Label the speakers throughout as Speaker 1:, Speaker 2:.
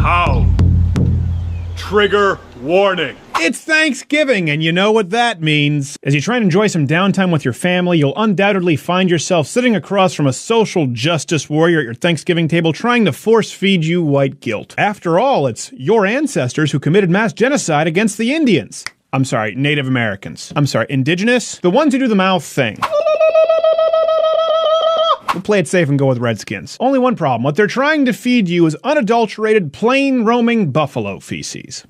Speaker 1: How? Trigger warning.
Speaker 2: It's Thanksgiving, and you know what that means. As you try and enjoy some downtime with your family, you'll undoubtedly find yourself sitting across from a social justice warrior at your Thanksgiving table trying to force-feed you white guilt. After all, it's your ancestors who committed mass genocide against the Indians. I'm sorry, Native Americans. I'm sorry, indigenous? The ones who do the mouth thing. We'll play it safe and go with Redskins. Only one problem. What they're trying to feed you is unadulterated, plain roaming buffalo feces.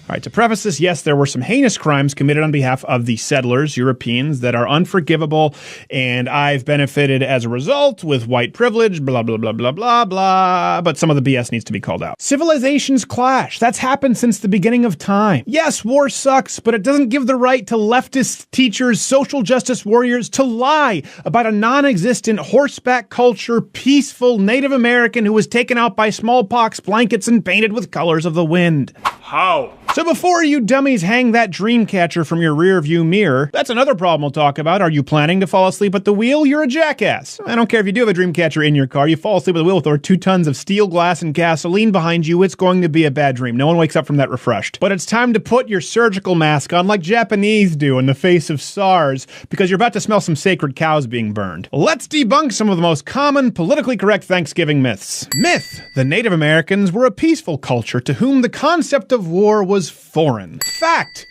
Speaker 2: All right, to preface this, yes, there were some heinous crimes committed on behalf of the settlers, Europeans, that are unforgivable, and I've benefited as a result with white privilege, blah, blah, blah, blah, blah, blah, but some of the BS needs to be called out. Civilizations clash. That's happened since the beginning of time. Yes, war sucks, but it doesn't give the right to leftist teachers, social justice warriors to lie about a non-existent horseback culture, peaceful Native American who was taken out by smallpox blankets and painted with colors of the wind.
Speaker 1: How?
Speaker 2: So before you dummies hang that dream catcher from your rear view mirror, that's another problem we'll talk about. Are you planning to fall asleep at the wheel? You're a jackass. I don't care if you do have a dream catcher in your car. You fall asleep at the wheel with over 2 tons of steel glass and gasoline behind you. It's going to be a bad dream. No one wakes up from that refreshed. But it's time to put your surgical mask on like Japanese do in the face of SARS, because you're about to smell some sacred cows being burned. Let's debunk some of the most common politically correct Thanksgiving myths. Myth: the Native Americans were a peaceful culture to whom the concept of war was foreign. Fact: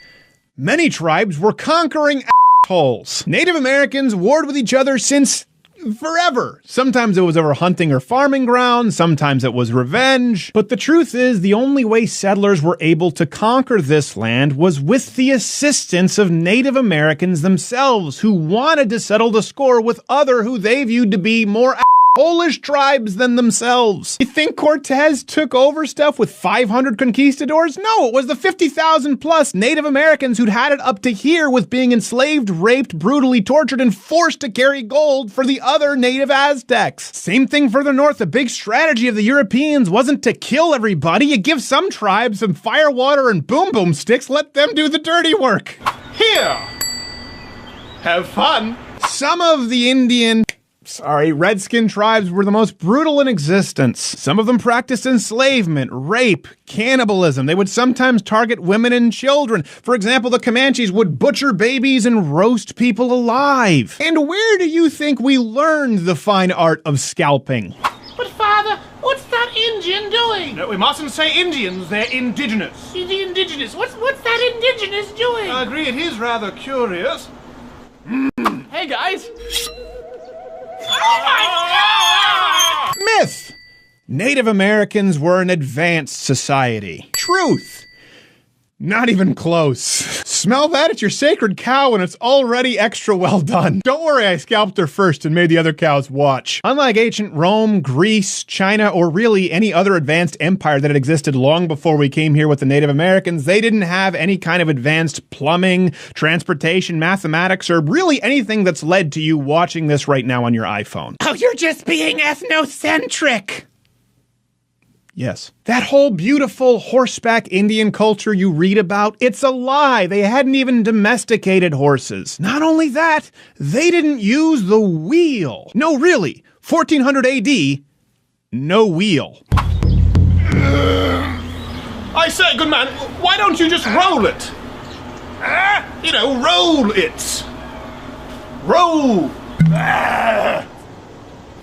Speaker 2: many tribes were conquering assholes. Native Americans warred with each other since forever. Sometimes it was over hunting or farming ground, sometimes it was revenge. But the truth is, the only way settlers were able to conquer this land was with the assistance of Native Americans themselves, who wanted to settle the score with other who they viewed to be more Polish tribes than themselves. You think Cortez took over stuff with 500 conquistadors? No, it was the 50,000 plus Native Americans who'd had it up to here with being enslaved, raped, brutally tortured, and forced to carry gold for the other native Aztecs. Same thing further north. The big strategy of the Europeans wasn't to kill everybody. You give some tribes some fire, water, and boom boom sticks, let them do the dirty work.
Speaker 1: Here! Have fun!
Speaker 2: Some of the Redskin tribes were the most brutal in existence. Some of them practiced enslavement, rape, cannibalism. They would sometimes target women and children. For example, the Comanches would butcher babies and roast people alive. And where do you think we learned the fine art of scalping?
Speaker 3: But Father, what's that Indian doing?
Speaker 1: No, we mustn't say Indians, they're indigenous.
Speaker 3: The indigenous. What's that indigenous doing?
Speaker 1: I agree, it is rather curious.
Speaker 3: Hey guys.
Speaker 1: Oh my God!
Speaker 2: Myth: Native Americans were an advanced society. Truth: not even close. Smell that? It's your sacred cow and it's already extra well done. Don't worry, I scalped her first and made the other cows watch. Unlike ancient Rome, Greece, China, or really any other advanced empire that had existed long before we came here with the Native Americans, they didn't have any kind of advanced plumbing, transportation, mathematics, or really anything that's led to you watching this right now on your iPhone.
Speaker 3: Oh, you're just being ethnocentric.
Speaker 2: Yes. That whole beautiful horseback Indian culture you read about, it's a lie. They hadn't even domesticated horses. Not only that, they didn't use the wheel. No, really. 1400 AD, no wheel.
Speaker 1: I say, good man, why don't you just roll it? Roll it. Roll.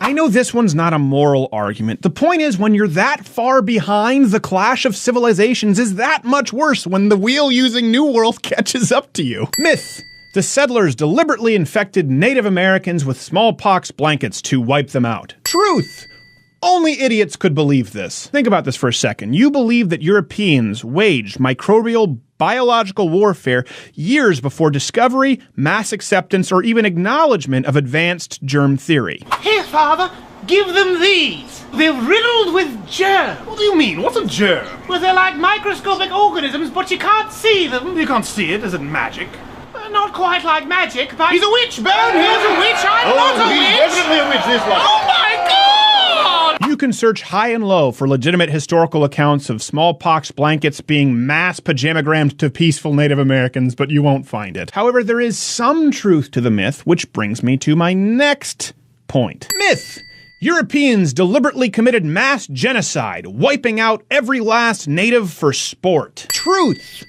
Speaker 2: I know this one's not a moral argument. The point is, when you're that far behind, the clash of civilizations is that much worse when the wheel-using New World catches up to you. Myth: the settlers deliberately infected Native Americans with smallpox blankets to wipe them out. Truth: only idiots could believe this. Think about this for a second. You believe that Europeans waged microbial biological warfare years before discovery, mass acceptance, or even acknowledgement of advanced germ theory.
Speaker 3: Here, Father, give them these. They're riddled with germs.
Speaker 1: What do you mean? What's a germ?
Speaker 3: Well, they're like microscopic organisms, but you can't see them.
Speaker 1: You can't see it. Is it magic?
Speaker 3: Not quite like magic, but...
Speaker 1: He's a witch, Ben!
Speaker 3: He's a witch! I'm not a witch!
Speaker 1: He's definitely a witch, this one.
Speaker 3: Oh my God!
Speaker 2: You can search high and low for legitimate historical accounts of smallpox blankets being mass pajamagrammed to peaceful Native Americans, but you won't find it. However, there is some truth to the myth, which brings me to my next point. Myth: Europeans deliberately committed mass genocide, wiping out every last native for sport. Truth.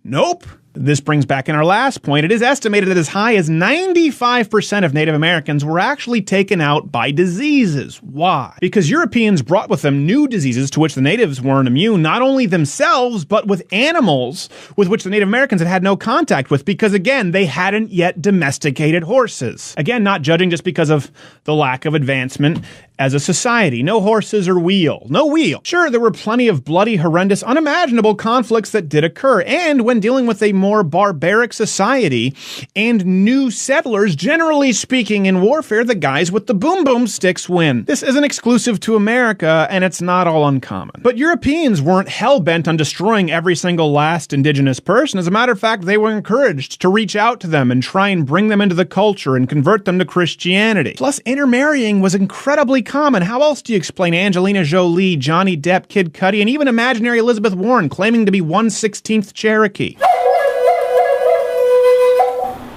Speaker 2: Nope. This brings back in our last point. It is estimated that as high as 95% of Native Americans were actually taken out by diseases. Why? Because Europeans brought with them new diseases to which the natives weren't immune, not only themselves, but with animals with which the Native Americans had no contact with, because again, they hadn't yet domesticated horses. Again, not judging just because of the lack of advancement as a society. No horses or wheel. No wheel. Sure, there were plenty of bloody, horrendous, unimaginable conflicts that did occur, and when dealing with a more barbaric society and new settlers, generally speaking in warfare, the guys with the boom sticks win. This isn't exclusive to America, and it's not all uncommon. But Europeans weren't hell-bent on destroying every single last indigenous person. As a matter of fact, they were encouraged to reach out to them and try and bring them into the culture and convert them to Christianity. Plus, intermarrying was incredibly common. How else do you explain Angelina Jolie, Johnny Depp, Kid Cudi, and even imaginary Elizabeth Warren claiming to be 1/16th Cherokee?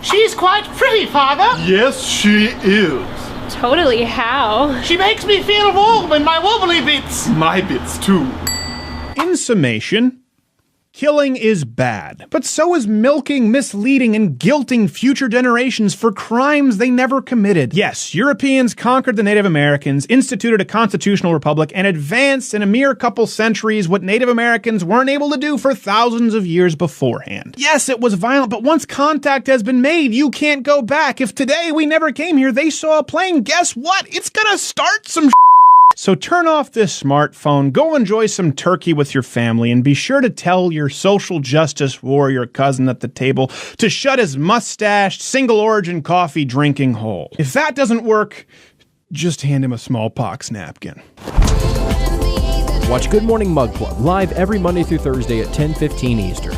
Speaker 3: She's quite pretty, Father.
Speaker 1: Yes, she is.
Speaker 4: Totally, how?
Speaker 3: She makes me feel warm in my wobbly bits.
Speaker 1: My bits, too.
Speaker 2: In summation, killing is bad, but so is milking, misleading, and guilting future generations for crimes they never committed. Yes, Europeans conquered the Native Americans, instituted a constitutional republic, and advanced in a mere couple centuries what Native Americans weren't able to do for thousands of years beforehand. Yes, it was violent, but once contact has been made, you can't go back. If today we never came here, they saw a plane, guess what? It's gonna start some So turn off this smartphone, go enjoy some turkey with your family, and be sure to tell your social justice warrior cousin at the table to shut his mustached, single-origin coffee drinking hole. If that doesn't work, just hand him a smallpox napkin.
Speaker 5: Watch Good Morning Mug Club live every Monday through Thursday at 10:15 Eastern.